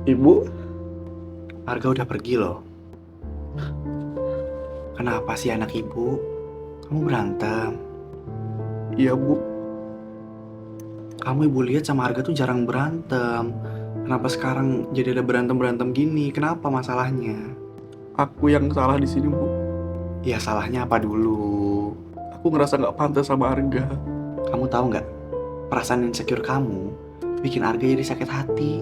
Ibu, Arga udah pergi loh. Kenapa sih anak ibu? Kamu berantem? Iya bu, Kamu ibu lihat sama Arga tuh jarang berantem. Kenapa sekarang jadi ada berantem-berantem gini? Kenapa masalahnya? aku yang salah di sini bu. Ya salahnya apa dulu? Aku ngerasa nggak pantas sama Arga. Kamu tahu nggak? Perasaan insecure kamu bikin Arga jadi sakit hati.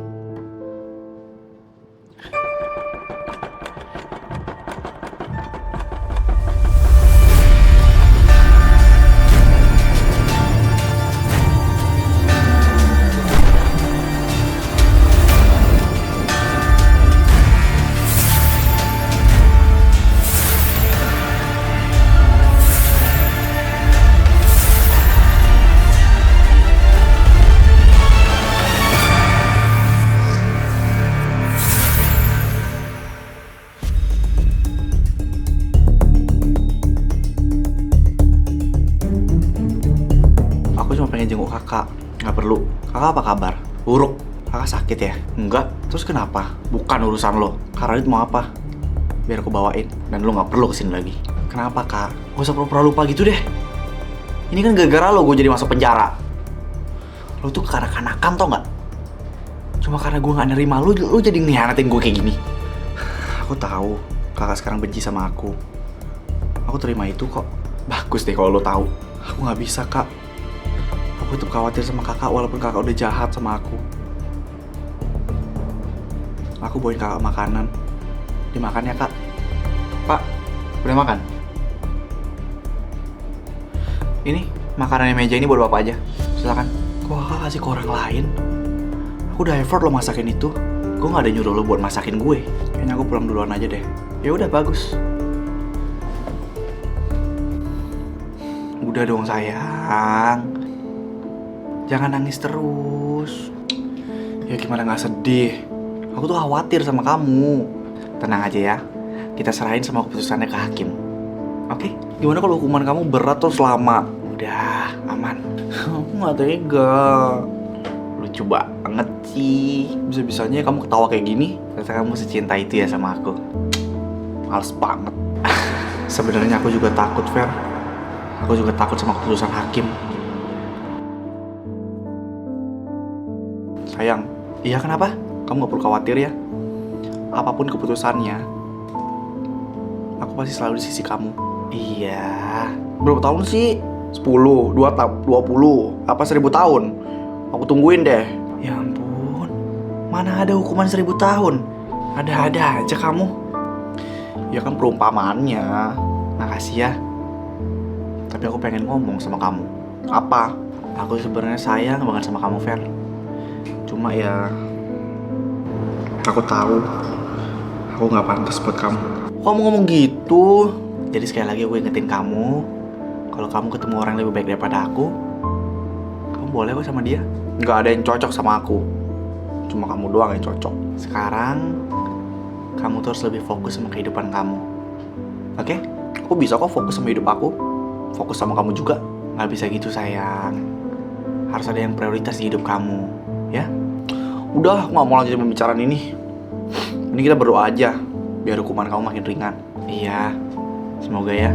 Aku cuma pengen jenguk kakak. Nggak perlu. Kakak apa kabar? Buruk. Kakak sakit ya? Enggak. Terus kenapa? Bukan urusan lo. Kak Radit mau apa? Biar aku bawain. Dan lo nggak perlu kesini lagi. Kenapa kak? Gak usah pura-pura lupa gitu deh. Ini kan gara-gara lo gue jadi masuk penjara. Lo tuh kekanak-kanakan tau nggak? Cuma karena gue nggak nerima lo jadi ngehianatin gue kayak gini. Aku tahu kakak sekarang benci sama aku. Aku terima itu kok. Bagus deh kalau lo tahu. Aku nggak bisa kak. Aku tetap khawatir sama kakak walaupun kakak udah jahat sama aku. Aku bawain kakak makanan. Dimakan ya kak. Pak, udah makan? Ini makanan di meja ini buat bapak aja. Silakan. Kok kakak kasih ke orang lain? Aku udah effort lo masakin itu. Gue nggak ada nyuruh lo buat masakin gue. Kayaknya aku pulang duluan aja deh. Ya udah bagus. Udah dong sayang. Jangan nangis terus. Ya gimana nggak sedih? Aku tuh khawatir sama kamu. Tenang aja ya. Kita serahin sama keputusannya ke hakim. Oke? Gimana kalau hukuman kamu berat terus lama? Udah, aman. Aku nggak tega. Lucu banget sih. Bisa-bisanya kamu ketawa kayak gini. Ternyata kamu secinta itu ya sama aku. Males banget. Sebenarnya aku juga takut, Fer. Aku juga takut sama keputusan hakim. Sayang, iya kenapa? Kamu gak perlu khawatir ya. Apapun keputusannya, aku pasti selalu di sisi kamu. Iya. Berapa tahun sih? 10, 20, apa 1000 tahun? Aku tungguin deh. Ya ampun. Mana ada hukuman 1000 tahun? Ada-ada aja kamu. Ya kan perumpamaannya. Makasih ya. Tapi aku pengen ngomong sama kamu. Apa? Aku sebenarnya sayang banget sama kamu, Fer. Cuma ya, aku tahu aku nggak pantas buat kamu. Kamu ngomong gitu. Jadi sekali lagi aku ingetin kamu, kalau kamu ketemu orang yang lebih baik daripada aku, kamu boleh kok sama dia. Nggak ada yang cocok sama aku. Cuma kamu doang yang cocok. Sekarang, kamu terus lebih fokus sama kehidupan kamu. Oke? Aku bisa kok fokus sama hidup aku. Fokus sama kamu juga. Nggak bisa gitu sayang. Harus ada yang prioritas di hidup kamu. Ya? Udah, aku nggak mau lanjut pembicaraan ini. Ini kita berdoa aja, biar hukuman kamu makin ringan. Iya, semoga ya.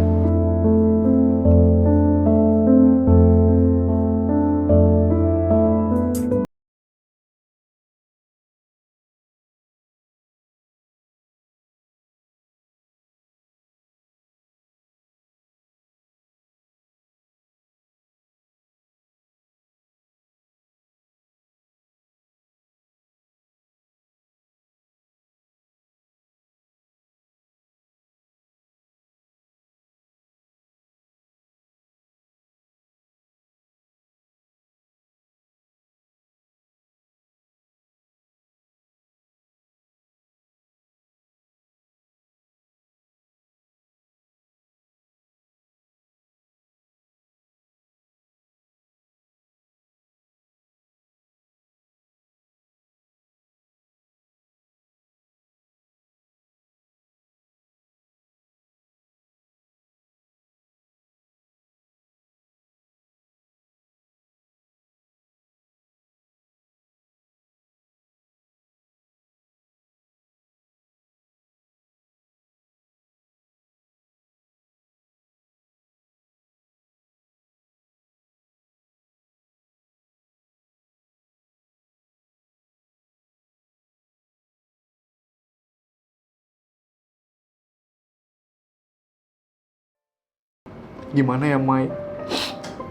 Gimana ya, Mai?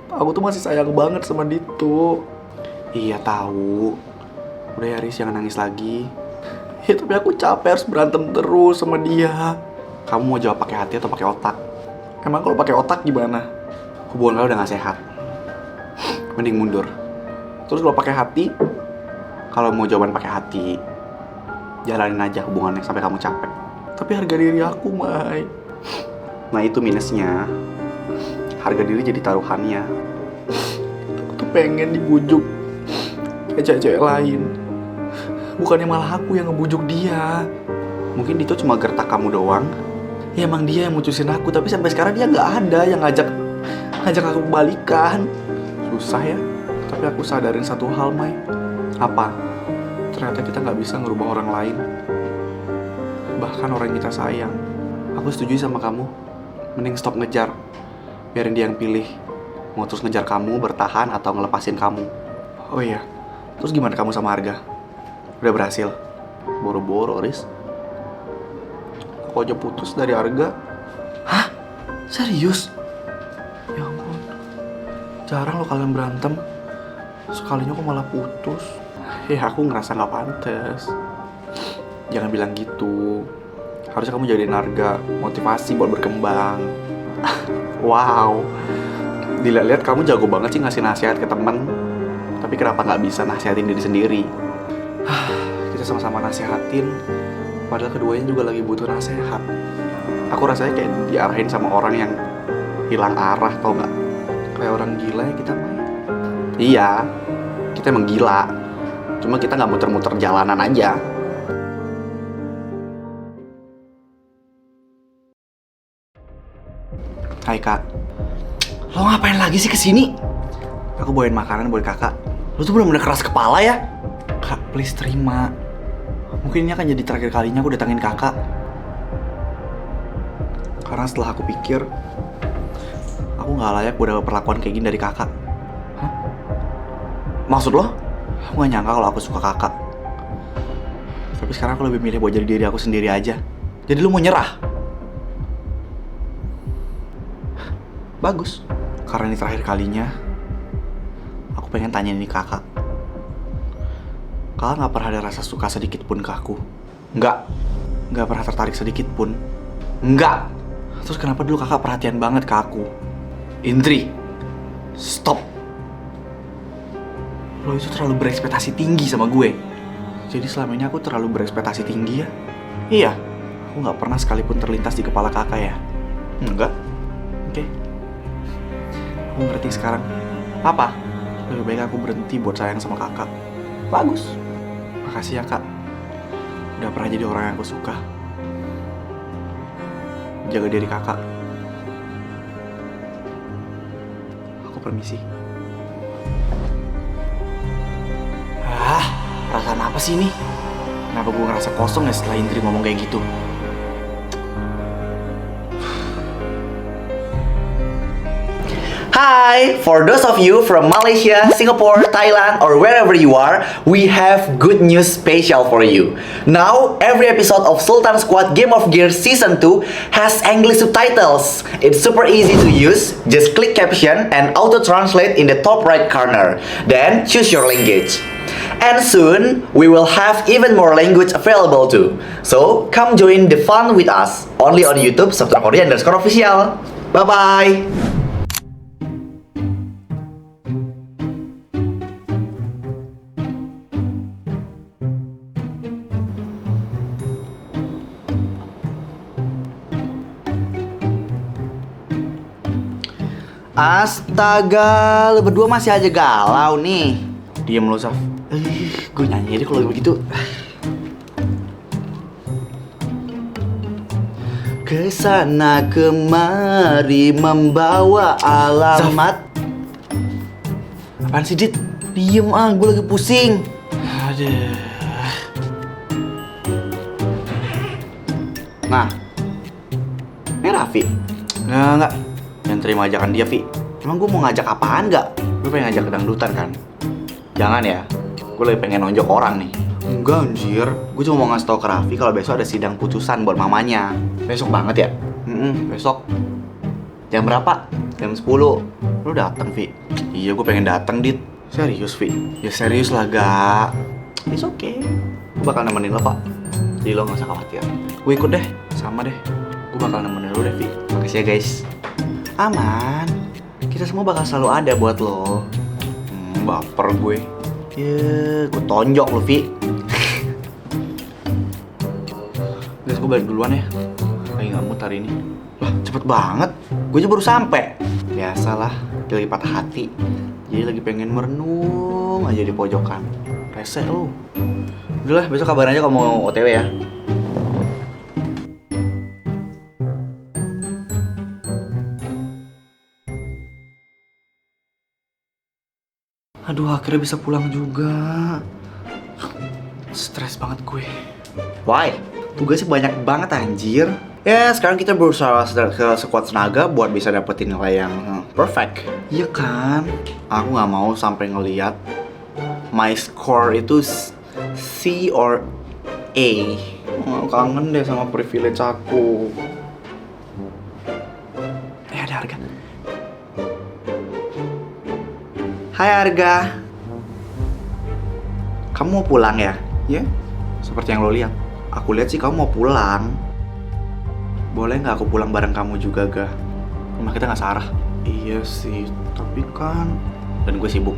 Aku tuh masih sayang banget sama Dito. Iya tahu. Udah ya Riz, jangan nangis lagi. Ya tapi aku capek harus berantem terus sama dia. Kamu mau jawab pakai hati atau pakai otak? Emang kalau pakai otak gimana? Hubungan kalian udah gak sehat. Mending mundur. Terus kalau pakai hati? Kalau mau jawaban pakai hati, jalanin aja hubungannya sampai kamu capek. Tapi harga diri aku, Mai. Nah itu minusnya. Harga diri jadi taruhannya. Aku tuh pengen dibujuk kayak cewek-cewek lain. Bukannya malah aku yang ngebujuk dia. Mungkin itu cuma gertak kamu doang. Ya emang dia yang mutusin aku, tapi sampai sekarang dia nggak ada yang ngajak aku balikan. Susah ya. Tapi aku sadarin satu hal, Mai. Apa? Ternyata kita nggak bisa ngerubah orang lain. Bahkan orang yang kita sayang. Aku setuju sama kamu. Mending stop ngejar. Biarin dia yang pilih. Mau terus ngejar kamu, bertahan, atau ngelepasin kamu. Oh iya, terus gimana kamu sama Arga? Udah berhasil. Boro-boro, Riz. Aku aja putus dari Arga. Hah? Serius? Ya ampun. Jarang lo kalian berantem. Sekalinya kok malah putus. Ya aku ngerasa gak pantas. Jangan bilang gitu. Harusnya kamu jadiin Arga motivasi buat berkembang. Wow. Dilihat-lihat kamu jago banget sih ngasih nasihat ke temen. Tapi kenapa gak bisa nasihatin diri sendiri? Kita sama-sama nasihatin. Padahal keduanya juga lagi butuh nasihat. Aku rasanya kayak diarahin sama orang yang hilang arah, tau gak? Kayak orang gila ya kita, Mai. Iya, kita emang gila. Cuma kita gak muter-muter jalanan aja. Hai kak. Lo ngapain lagi sih kesini? Aku bawain makanan buat kakak. Lo tuh bener-bener keras kepala ya. Kak, please terima. Mungkin ini akan jadi terakhir kalinya aku datangin kakak. Karena setelah aku pikir, aku gak layak buat dapat perlakuan kayak gini dari kakak. Hah? Maksud lo? Aku gak nyangka kalau aku suka kakak. Tapi sekarang aku lebih milih buat jadi diri aku sendiri aja. Jadi lo mau nyerah? Bagus. Karena ini terakhir kalinya, aku pengen tanya ini kakak. Kakak gak pernah ada rasa suka sedikit pun ke aku? Enggak. Gak pernah tertarik sedikit pun? Enggak. Terus kenapa dulu kakak perhatian banget ke aku? Indri, stop. Lo itu terlalu berekspektasi tinggi sama gue. Jadi selama ini aku terlalu berekspektasi tinggi ya? Iya. Aku gak pernah sekalipun terlintas di kepala kakak ya? Enggak. Oke. Aku ngerti sekarang. Apa? Lebih baik aku berhenti buat sayang sama kakak. Bagus. Makasih ya kak. Udah pernah jadi orang yang aku suka. Jaga diri kakak. Aku permisi. Perasaan apa sih ini? Kenapa gue ngerasa kosong ya setelah Indri ngomong kayak gitu? Hi, for those of you from Malaysia, Singapore, Thailand, or wherever you are, we have good news special for you. Now, every episode of Sultan Squad Game of Gears Season 2 has English subtitles. It's super easy to use. Just click caption and auto-translate in the top right corner. Then, choose your language. And soon, we will have even more language available too. So, come join the fun with us. Only on YouTube, Sultan Korea_official. Bye-bye! Astaga, lu berdua masih aja galau nih. Diam lu, Saf. Gue nyanyi aja kalau begitu. Kesana kemari membawa alamat. Zaf. Apaan sih, Dit? Diem gue lagi pusing. Aduh. Nah, ini Raffi. Enggak. Jangan terima ajakan dia, Vi. Emang gue mau ngajak apaan gak? Gue pengen ngajak ke dangdutan kan? Jangan ya, gue lebih pengen nonjok orang nih. Enggak anjir, gue cuma mau ngasih tau ke Raffi kalau besok ada sidang putusan buat mamanya. Besok banget ya? Besok. Jam berapa? Jam 10. Lu datang, Vi? Iya, gue pengen datang, Dit. Serius, Vi? Ya serius lah, Gak. It's okay. Gue bakal nemenin lo, Pak. Jadi lo gak usah khawatir. Gue ikut deh, sama deh. Gue bakal nemenin lo deh, Vi. Makasih ya, guys. Aman. Kita semua bakal selalu ada buat lo. Baper gue. Ya, gue tonjok lo, Vi. Guys, gue balik duluan ya. Lagi gak mood hari ini. Lah, cepet banget. Gue aja baru sampai. Biasalah, dia lagi patah hati. Jadi lagi pengen merenung aja di pojokan. Rese lu. Udah lah, besok kabarin aja kalau mau OTW ya. Aduh, akhirnya bisa pulang juga. Stres banget gue. Why? Tugasnya banyak banget anjir. Ya, sekarang kita berusaha sekuat tenaga buat bisa dapetin nilai yang perfect. Iya kan? Aku nggak mau sampai ngeliat my score itu C or A. Kangen deh sama privilege aku. Ada Arga. Hai Arga. Kamu mau pulang ya? Ya, seperti yang lo lihat. Aku lihat sih kamu mau pulang. Boleh nggak aku pulang bareng kamu juga, Ga? Rumah kita nggak searah. Iya sih, tapi kan... Dan gue sibuk.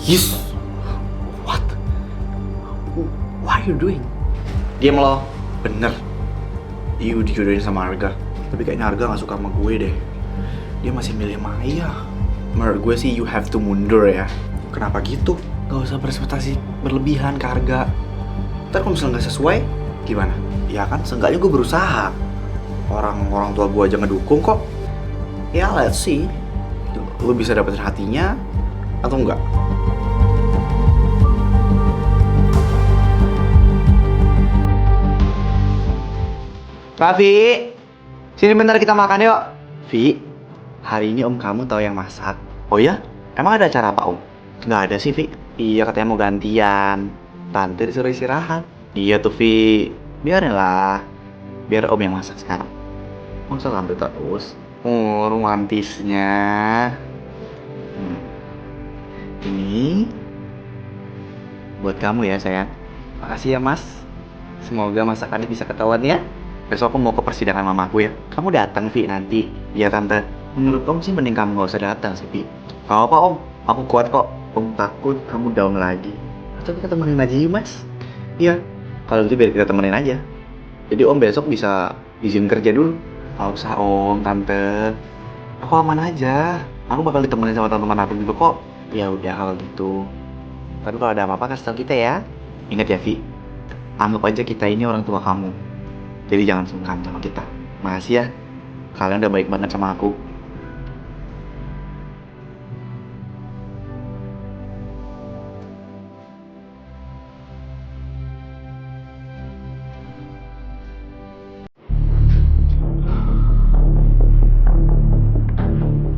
Yes! What? What are you doing? Diam lo. Bener. You dijodohin sama Arga. Tapi kayaknya Arga nggak suka sama gue deh. Dia masih milih Maya. Menurut gue sih you have to mundur ya. Kenapa gitu? Gak usah berekspektasi berlebihan ke Arga. Ntar kalau misalnya nggak sesuai, gimana? Ya kan, seenggaknya gue berusaha. Orang tua gue aja ngedukung kok. Ya let's see. Lu bisa dapetin hatinya atau enggak? Raffi, sini bentar kita makan yuk. Vi, hari ini om kamu tahu yang masak. Oh ya? Emang ada acara apa om? Nggak ada sih Vi. Iya katanya mau gantian. Tante disuruh istirahat. Iya tuh Vi. Biarin lah. Biar om yang masak sekarang. Masa tante terus? Oh, romantisnya. Ini buat kamu ya sayang. Makasih ya mas. Semoga masakannya bisa ketahuan ya. Besok aku mau ke persidangan mamaku ya. Kamu datang Vi nanti. Iya tante. Menurut om sih mending kamu gak usah datang sih Vi. Gak apa om. Aku kuat kok. Om takut kamu down lagi. Atau kita temenin aja yuk mas. Iya. Kalau gitu biar kita temenin aja. Jadi om besok bisa izin kerja dulu. Gak usah om, tante. Aku aman aja. Aku bakal ditemenin sama teman-teman aku juga kok. Ya udah kalau gitu. Tapi kalau ada apa-apa kasih tau kita ya. Ingat ya Vi. Anggap aja kita ini orang tua kamu. Jadi jangan sungkan sama kita. Makasih ya. Kalian udah baik banget sama aku.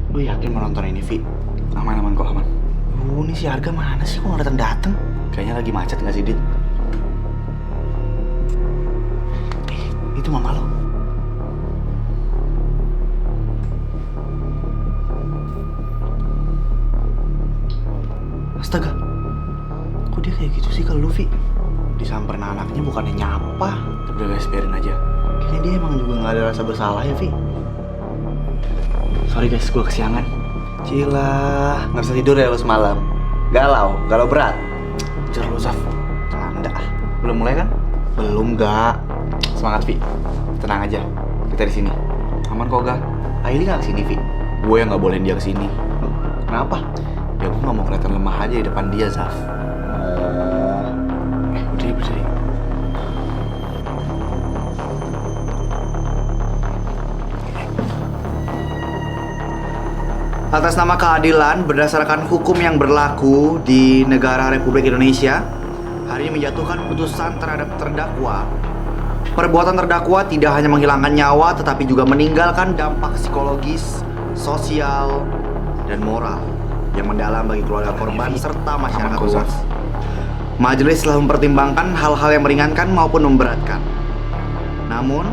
Lu yakin mau nonton ini, Vi? Aman kok, aman. Ini si Arga mana sih? Kok nggak datang? Kayaknya lagi macet nggak sih, Dit? Itu mama lo. Astaga. Kok dia kayak gitu sih ke Luffy? Disamperin anaknya bukannya nyapa. Tapi udah guys, biarin aja. Kayaknya dia emang juga nggak ada rasa bersalah ya, Vi. Sorry guys, gue kesiangan. Cila, nggak bisa tidur ya lo semalam. Galau berat. Jujur lo, Zaf. Tanda. Belum mulai kan? Belum, gak. Semangat, Vi. Tenang aja. Kita di sini. Aman kok, Ga. Aili nggak kesini, Vi. Gue yang nggak bolehin dia kesini. Kenapa? Ya gue nggak mau kelihatan lemah aja di depan dia, Zaf. Berdiri. Atas nama keadilan berdasarkan hukum yang berlaku di negara Republik Indonesia, hari ini menjatuhkan putusan terhadap terdakwa. Perbuatan terdakwa tidak hanya menghilangkan nyawa, tetapi juga meninggalkan dampak psikologis, sosial, dan moral yang mendalam bagi keluarga korban serta masyarakat luas. Majelis telah mempertimbangkan hal-hal yang meringankan maupun memberatkan. Namun,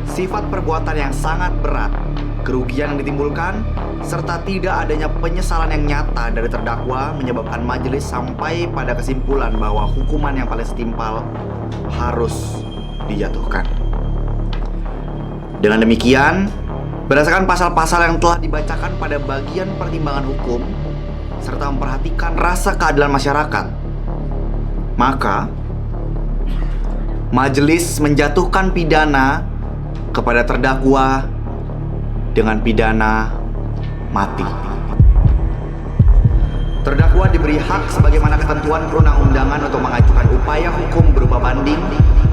sifat perbuatan yang sangat berat, kerugian yang ditimbulkan, serta tidak adanya penyesalan yang nyata dari terdakwa menyebabkan majelis sampai pada kesimpulan bahwa hukuman yang paling setimpal harus dijatuhkan. Dengan demikian, berdasarkan pasal-pasal yang telah dibacakan pada bagian pertimbangan hukum, serta memperhatikan rasa keadilan masyarakat, maka majelis menjatuhkan pidana kepada terdakwa dengan pidana mati. Terdakwa diberi hak sebagaimana ketentuan perundang-undangan untuk mengajukan upaya hukum berupa banding,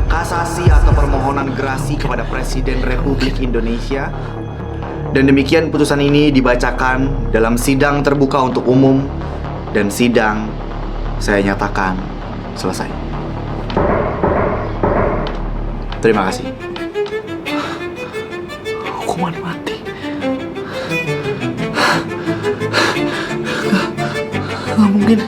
kasasi atau permohonan gerasi kepada Presiden Republik Indonesia. Dan demikian putusan ini dibacakan dalam sidang terbuka untuk umum dan sidang saya nyatakan selesai. Terima kasih. Hukuman mati. Gak mungkin.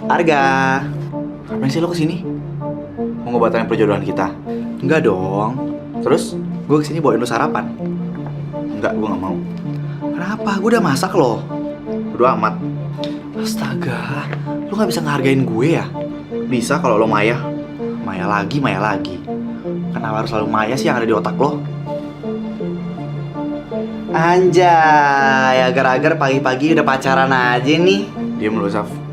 Arga, ngapain sih lo kesini? Mau ngebatalin perjodohan kita? Enggak dong. Terus gue kesini bawain lo sarapan? Enggak, gue gak mau. Kenapa? Gue udah masak loh. Bodo amat. Astaga, lo gak bisa ngehargain gue ya? Bisa kalau lo Maya. Maya lagi, Maya lagi. Kenapa harus selalu Maya sih yang ada di otak lo? Anjay, agar-agar pagi-pagi udah pacaran aja nih. Diam lo, Saf.